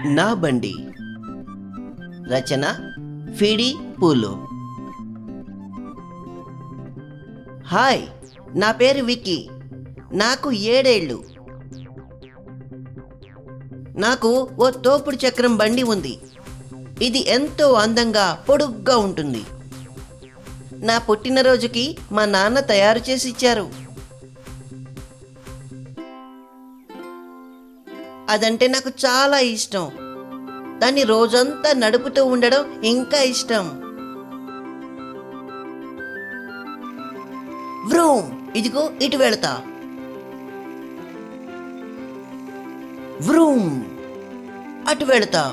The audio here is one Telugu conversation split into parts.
నా బండి. రచన ఫిడి పూలు. హాయ్, నా పేరు విక్కీ. నాకు 7 ఏళ్ళు. నాకు ఓ తోపుడు చక్రం బండి ఉంది. ఇది ఎంతో అందంగా పొడుగ్గా ఉంటుంది. నా పుట్టినరోజుకి మా నాన్న తయారు చేసి ఇచ్చారు. అదంటే నాకు చాలా ఇష్టం. దాన్ని రోజంతా నడుపుతూ ఉండడం ఇంకా ఇష్టం. వ్రూమ్, ఇదిగో ఇటు వెళతా. వ్రూమ్, అటు వెళతా.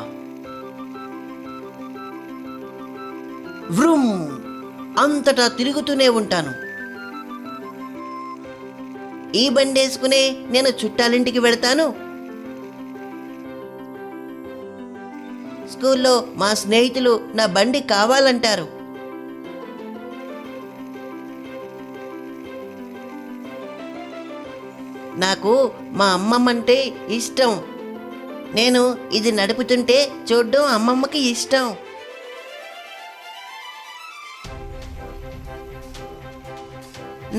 వ్రూమ్, అంతటా తిరుగుతూనే ఉంటాను. ఈ బండి వేసుకునే నేను చుట్టాలింటికి వెళతాను. స్కూల్లో మా స్నేహితులు నా బండి కావాలంటారు. నాకు మా అమ్మమ్మంటే ఇష్టం. నేను ఇది నడుపుతుంటే చూడ్డం అమ్మమ్మకి ఇష్టం.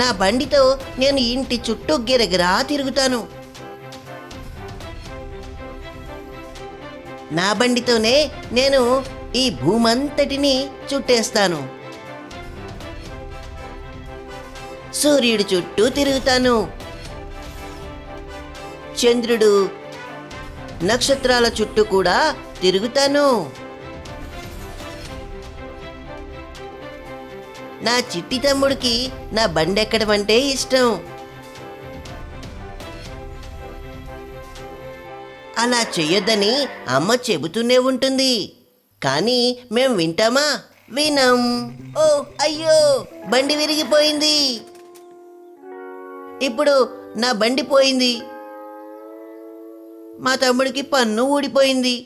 నా బండితో నేను ఇంటి చుట్టూ గిరగిరా తిరుగుతాను. నా బండితోనే నేను ఈ భూమంతటిని చుట్టేస్తాను. సూర్యుడి చుట్టూ తిరుగుతాను. చంద్రుడు, నక్షత్రాల చుట్టూ కూడా తిరుగుతాను. నా చిట్టి తమ్ముడికి నా బండి ఎక్కడం అంటే ఇష్టం. అలా చెయ్యొద్దని అమ్మ చెబుతూనే ఉంటుంది. కానీ మేం వింటామా? వినం. ఓ అయ్యో, బండి విరిగిపోయింది. ఇప్పుడు నా బండి పోయింది. మా తమ్ముడికి పన్ను ఊడిపోయింది.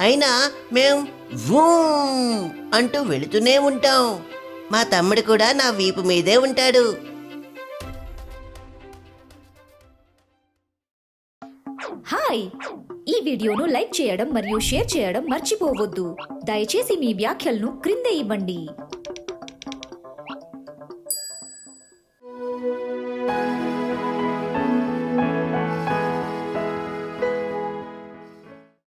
అయినా మేం వూమ్ అంటూ వెళుతూనే ఉంటాం. మా తమ్ముడు కూడా నా వీపు మీదే ఉంటాడు. హాయ్, ఈ వీడియోను లైక్ చేయడం మరియు షేర్ చేయడం మర్చిపోవద్దు. దయచేసి మీ వ్యాఖ్యలను క్రింద ఇవ్వండి.